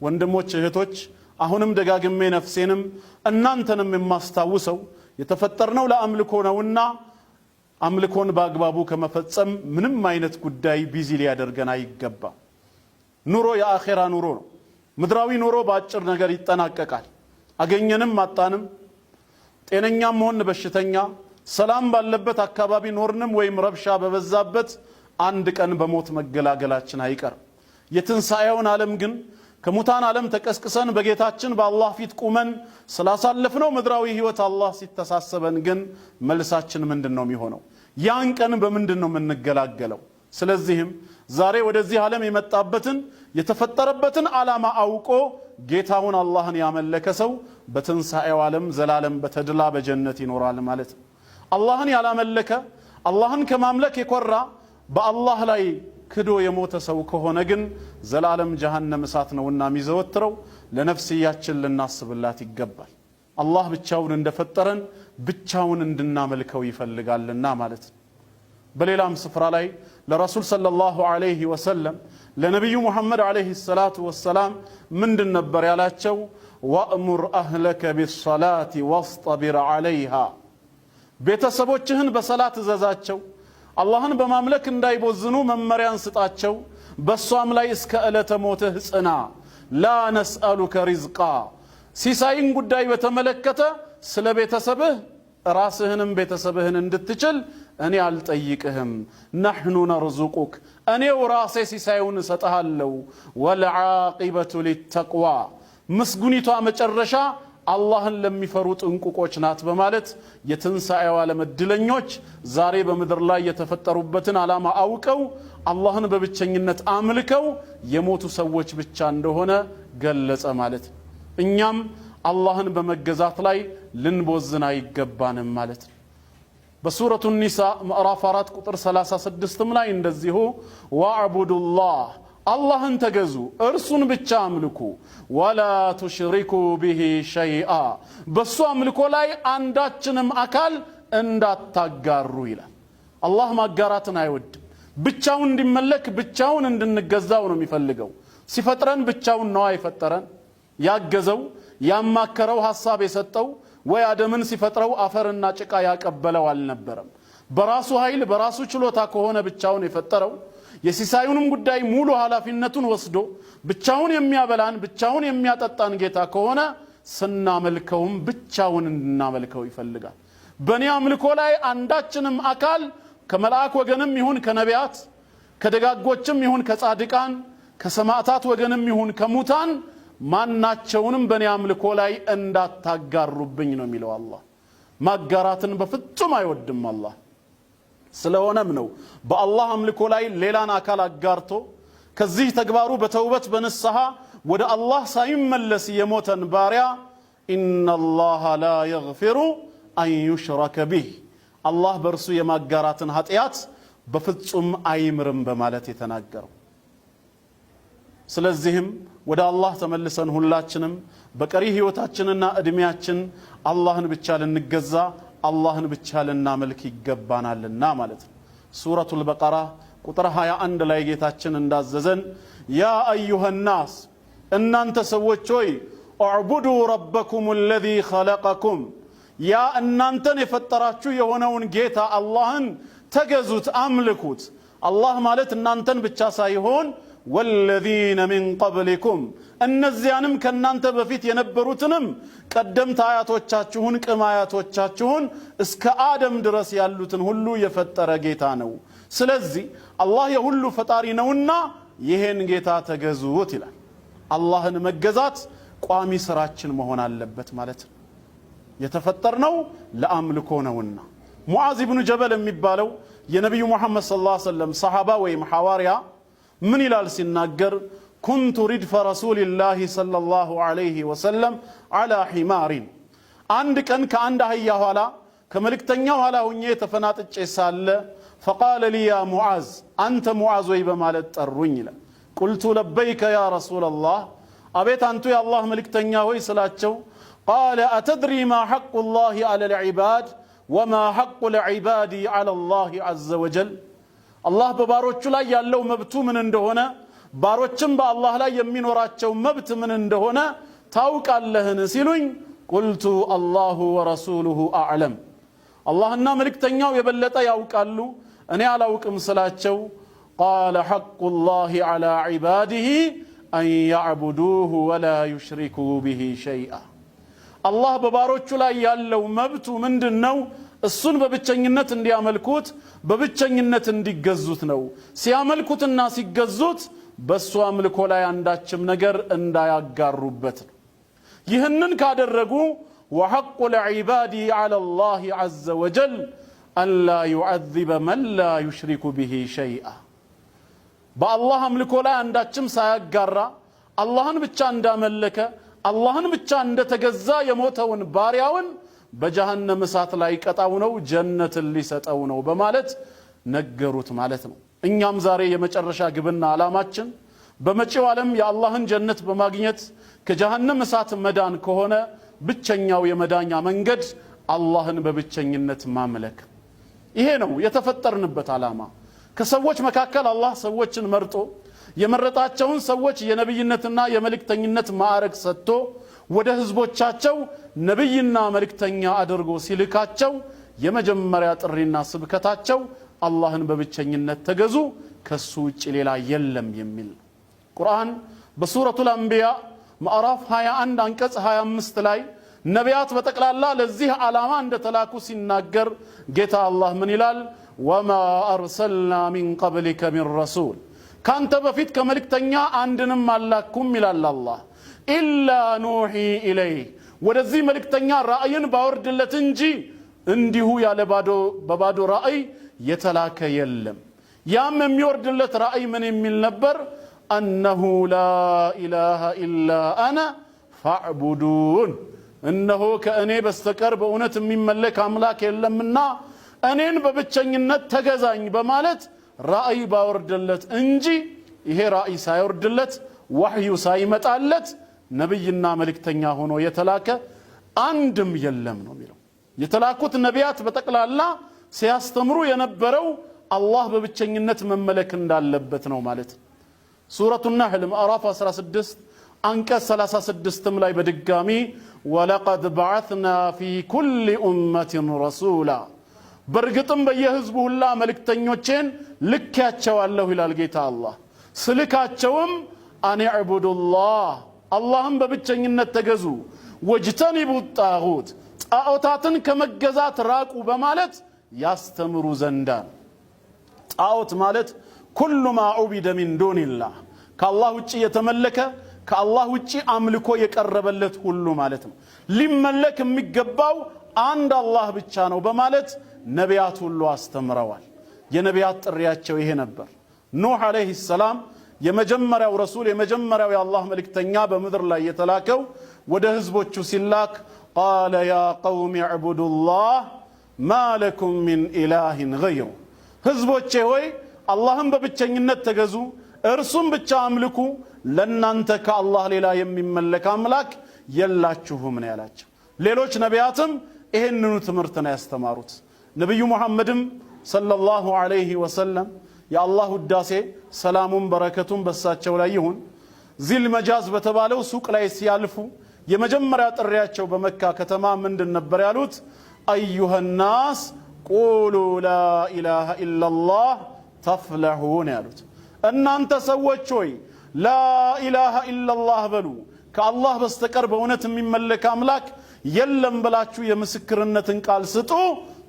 ወንድሞች እህቶች አሁንም ደጋግሜ ነፍሴንም እናንተንም የማስታውሰው የተፈጠርነው ለአምልኮ ነውና አምልኮን በአግባቡ ከመፈጸም ምንም አይነት ጉዳይ ቢዚ ሊያደርገን አይገባም። ኑሮ የአኺራ ኑሮ ነው። ምድራዊ ኑሮ በአጭር ነገር ይጠናቀቃል። አገኘንም አጣንም፣ ጤነኛም ሆን በሽተኛ፣ ሰላም ባለበት አካባቢ ኖርንም ወይም ረብሻ በበዛበት አንድ ቀን በሞት መገላገላችን አይቀርም። የትንሣኤውን ዓለም ግን ከሙታን ዓለም ተቀስቅሰን በጌታችን በአላህ ፊት ቁመን ስላሳለፍነው ምድራዊ ህይወት አላህ ሲተሳሰበን ግን መልሳችን ምንድነው የሚሆነው? ያን ቀን በምንድነው የምንገላገለው? ስለዚህም ዛሬ ወደዚህ ዓለም የመጣበትን የተፈጠረበትን ዓላማ አውቆ ጌታውን አላህን ያመለከ ሰው በትንሣኤው ዓለም ዘላለም በተድላ በጀነት ይኖራል ማለት ነው። አላህን ያላመለከ አላህን ከማምለክ የኮራ በአላህ ላይ ክዶ የሞተ ሰው ከሆነ ግን ዘላለም ጀሃነም እሳት ነውና የሚዘወትረው ለነፍስያችን ልናስብላት ይገባል። አላህ ብቻውን እንደፈጠረን ብቻውን እንድናመልከው ይፈልጋልና ማለት ነው። በሌላም ስፍራ ላይ ለረሱል ሰለላሁ ዐለይሂ ወሰለም ለነብዩ ሙሐመድ ዐለይሂ ሰላቱ ወሰላም ምንድን ነበር ያላቸው? ወእሙር አህለከ ቢሰላቲ ወስጠቢር ዐለይሃ፣ ቤተሰቦችህን በሰላት እዘዛቸው፣ አላህን በማምለክ እንዳይቦዝኑ መመሪያን ስጣቸው፣ በሷም ላይ እስከ ዕለተ ሞትህ ጽና። ላ ነስአሉከ ሪዝቃ፣ ሲሳይን ጉዳይ በተመለከተ ስለ ቤተሰብህ ራስህንም ቤተሰብህን እንድትችል እኔ አልጠይቅህም። ነሕኑ ነርዙቁክ፣ እኔው ራሴ ሲሳዩን እሰጥሃለሁ። ወልዓቂበቱ ሊተቅዋ፣ ምስጉኒቷ መጨረሻ አላህን ለሚፈሩ ጥንቁቆች ናት በማለት የትንሣኤው ዓለም ዕድለኞች ዛሬ በምድር ላይ የተፈጠሩበትን ዓላማ አውቀው አላህን በብቸኝነት አምልከው የሞቱ ሰዎች ብቻ እንደሆነ ገለጸ ማለት። እኛም አላህን በመገዛት ላይ ልንቦዝን አይገባንም ማለት ነው። በሱረቱ ኒሳ ምዕራፍ 4 ቁጥር 36 ላይ እንደዚሁ ወዕቡዱላህ፣ አላህን ተገዙ እርሱን ብቻ አምልኩ፣ ወላ ቱሽሪኩ ቢሂ ሸይአ፣ በሱ አምልኮ ላይ አንዳችንም አካል እንዳታጋሩ ይላል። አላህ ማጋራትን አይወድም። ብቻውን እንዲመለክ ብቻውን እንድንገዛው ነው የሚፈልገው። ሲፈጥረን ብቻውን ነው አይፈጠረን። ያገዘው ያማከረው ሐሳብ የሰጠው ወይ አደምን ሲፈጥረው አፈርና ጭቃ ያቀበለው አልነበረም። በራሱ ኃይል በራሱ ችሎታ ከሆነ ብቻውን የፈጠረው የሲሳዩንም ጉዳይ ሙሉ ኃላፊነቱን ወስዶ ብቻውን የሚያበላን ብቻውን የሚያጠጣን ጌታ ከሆነ ስናመልከውም ብቻውን እንድናመልከው ይፈልጋል። በእኔ አምልኮ ላይ አንዳችንም አካል ከመላእክ ወገንም ይሁን ከነቢያት፣ ከደጋጎችም ይሁን ከጻድቃን፣ ከሰማዕታት ወገንም ይሁን ከሙታን ማናቸውንም በእኔ አምልኮ ላይ እንዳታጋሩብኝ ነው የሚለው አላህ። ማጋራትን በፍጹም አይወድም አላህ። ስለሆነም ነው በአላህ አምልኮ ላይ ሌላን አካል አጋርቶ ከዚህ ተግባሩ በተውበት በንስሐ ወደ አላህ ሳይመለስ የሞተን ባሪያ ኢነላህ ላ የግፊሩ አን ዩሽረከ ቢህ፣ አላህ በእርሱ የማጋራትን ኃጢአት በፍጹም አይምርም በማለት የተናገረው። ስለዚህም ወደ አላህ ተመልሰን ሁላችንም በቀሪ ህይወታችንና እድሜያችን አላህን ብቻ ልንገዛ አላህን ብቻ ልናመልክ ይገባናልና ማለት ነው። ሱረቱል በቀራ ቁጥር 21 ላይ ጌታችን እንዳዘዘን ያ አዩሃ ናስ፣ እናንተ ሰዎች ሆይ እዕቡዱ ረበኩም አለዚ ኸለቀኩም፣ ያ እናንተን የፈጠራችሁ የሆነውን ጌታ አላህን ተገዙት አምልኩት። አላህ ማለት እናንተን ብቻ ሳይሆን ወለዚነ ሚን ቀብሊኩም፣ እነዚያንም ከናንተ በፊት የነበሩትንም ቀደምት አያቶቻችሁን ቅማያቶቻችሁን እስከ አደም ድረስ ያሉትን ሁሉ የፈጠረ ጌታ ነው። ስለዚህ አላህ የሁሉ ፈጣሪ ነውና ይሄን ጌታ ተገዙት ይላል። አላህን መገዛት ቋሚ ስራችን መሆን አለበት ማለት ነው። የተፈጠርነው ለአምልኮ ነውና። ሙዓዝ ኢብኑ ጀበል የሚባለው የነብዩ መሐመድ ሰለላሁ ዐለይሂ ወሰለም ሰሃባ ወይም ሐዋርያ ምን ይላል ሲናገር? ኩንቱ ሪድፈ ረሱልላህ ሰለላሁ ዐለይሂ ወሰለም ዐላ ሒማሪን፣ አንድ ቀን ከአንድ አህያ ኋላ ከመልእክተኛው ኋላ ሁኜ ተፈናጥጬ ሳለ ፈቃለ ሊ ያ ሙዓዝ፣ አንተ ሙዓዝ ወይ በማለት ጠሩኝ ይላል። ቁልቱ ለበይከ ያ ረሱለላህ፣ አቤት አንቱ የአላህ መልእክተኛ ሆይ ስላቸው ቃለ አተድሪ ማ ሐቁ ላህ ዐለ ልዕባድ ወማ ሐቁ ልዕባድ ዐለ ላህ ዐዘ ወጀል፣ አላህ በባሮቹ ላይ ያለው መብቱ ምን እንደሆነ ባሮችም በአላህ ላይ የሚኖራቸው መብት ምን እንደሆነ ታውቃለህን ሲሉኝ ቁልቱ አላሁ ወረሱሉሁ አዕለም አላህና መልእክተኛው የበለጠ ያውቃሉ እኔ አላውቅም ስላቸው ቃለ ሐቁላሂ ዐላ ዒባዲሂ አን ያዕቡዱሁ ወላ ዩሽሪኩ ቢሂ ሸይአ አላህ በባሮቹ ላይ ያለው መብቱ ምንድነው እሱን በብቸኝነት እንዲያመልኩት በብቸኝነት እንዲገዙት ነው ሲያመልኩትና ሲገዙት በሱ አምልኮ ላይ አንዳችም ነገር እንዳያጋሩበት ነው ይህንን ካደረጉ وحق العباد على الله عز وجل أن لا يعذب من لا يشرك به شيئا بالله أملكو لا عنداتشم سايقارا اللهن بچا عند ملكة اللهن بچا عند تجزا يموتون بارياون بجهنم سات لايك أتاونو جنة اللي ستاونو بمالت نجروت مالتنا إنيام زاري يمچرشا قبلنا علاماتشن بمچو عالم يا اللهن جنة بماغنيت كجهنم سات مدان كهونا ብቸኛው የመዳኛ መንገድ አላህን በብቸኝነት ማምለክ ይሄ ነው የተፈጠርንበት ዓላማ ከሰዎች መካከል አላህ ሰዎችን መርጦ የመረጣቸውን ሰዎች የነብይነትና የመልእክተኝነት ማዕረግ ሰጥቶ ወደ ህዝቦቻቸው ነብይና መልእክተኛ አድርጎ ሲልካቸው የመጀመሪያ ጥሪና ስብከታቸው አላህን በብቸኝነት ተገዙ ከሱ ውጭ ሌላ የለም የሚል ቁርአን በሱረቱል አንቢያ ማዕራፍ 21 አንቀጽ 25 ላይ ነቢያት በጠቅላላ ለዚህ ዓላማ እንደተላኩ ሲናገር ጌታ አላህ ምን ይላል ወማ አርሰልና ሚን ቀብሊከ ሚን ረሱል ካንተ በፊት ከመልእክተኛ አንድንም አላኩም ይላል አላህ ኢላ ኑሂ ኢለይህ ወደዚህ መልእክተኛ ራእይን ባወርድለት እንጂ እንዲሁ ያለ በባዶ ራእይ የተላከ የለም ያም የሚወርድለት ራእይ ምን የሚል ነበር أنه لا إله إلا أنا فاعبدون إنه كأني بستكر بأونة من ملك أملاك إلا منا أنين ببتشنينت تجزاين بمالت رأي باوردلت إنجي إيه رأي سايوردلت وحي سايمت علت نبينا ملك تنياهون يتلاك عندم يلم نميرو يتلاكوت النبيات بتقل الله سيستمروا ينبروا الله ببتشنينت من ملك اندالبتنا ومالت سورة النحل مأراف 16 أنكس 36 ملاي بدقامي ولقد بعثنا في كل أمة رسولا برقتم بيهزبه الله ملك تنيوچين لكاتشو الله إلى القيت الله سلكاتشوهم أن يعبدوا الله اللهم ببتشنين التقزو واجتنبوا الطاغوت طاغوتاتن كمجزات راقوا بمالت يستمروا زندان طاغوت مالت كل ما عبد من دون الله كالله وجي يتملك كالله وجي أملكو يقربلت كل مالتنا لملك ميقباو عند الله ብቻ ነው በማለት ነቢያት ሁሉ አስተምረዋል የነቢያት ጥሪያቸው ይሄ ነበር ኑህ አለይሂ ሰላም የመጀመሪያው ረሱል የመጀመሪያው የአላህ መልእክተኛ በመድር ላይ የተላከው ወደ ህዝቦቹ ሲላክ قال يا قوم اعبدوا الله ما لكم من اله غيره ህዝቦቼ ሆይ አላህን በብቸኝነት ተገዙ እርሱም ብቻ አምልኩ ለናንተ ከአላህ ሌላ የሚመለክ አምላክ የላችሁም ነው ያላቸው ሌሎች ነቢያትም ይሄንኑ ትምህርት ነው ያስተማሩት ነብዩ መሐመድም ሰለላሁ ዐለይሂ ወሰለም የአላህ ውዳሴ ሰላሙን በረከቱን በሳቸው ላይ ይሁን ዚል መጃዝ በተባለው ሱቅ ላይ ሲያልፉ የመጀመሪያ ጥሪያቸው በመካ ከተማ ምንድን ነበር ያሉት አዩሃ الناس قولوا لا اله الا الله تفلحون ያሉት እናንተ ሰዎች ሆይ لا اله الا الله በሉ ከአላህ በስተቀር በእውነት የሚመለክ አምላክ የለም ብላችሁ የምስክርነትን ቃል ስጡ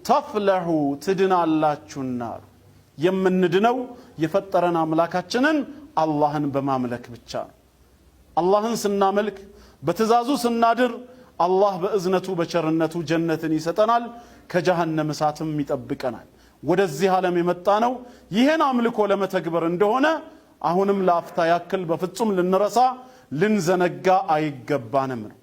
ተፍለሑ ትድናላችሁና የምንድነው የፈጠረን አምላካችንን አላህን በማምለክ ብቻ አላህን ስናመልክ በትእዛዙ ስናድር አላህ በእዝነቱ በቸርነቱ ጀነትን ይሰጠናል ከጀሃነም እሳትም ይጠብቀናል ወደዚህ ዓለም የመጣ ነው ይሄን አምልኮ ለመተግበር እንደሆነ አሁንም ለአፍታ ያክል በፍጹም ልንረሳ ልንዘነጋ አይገባንም ነው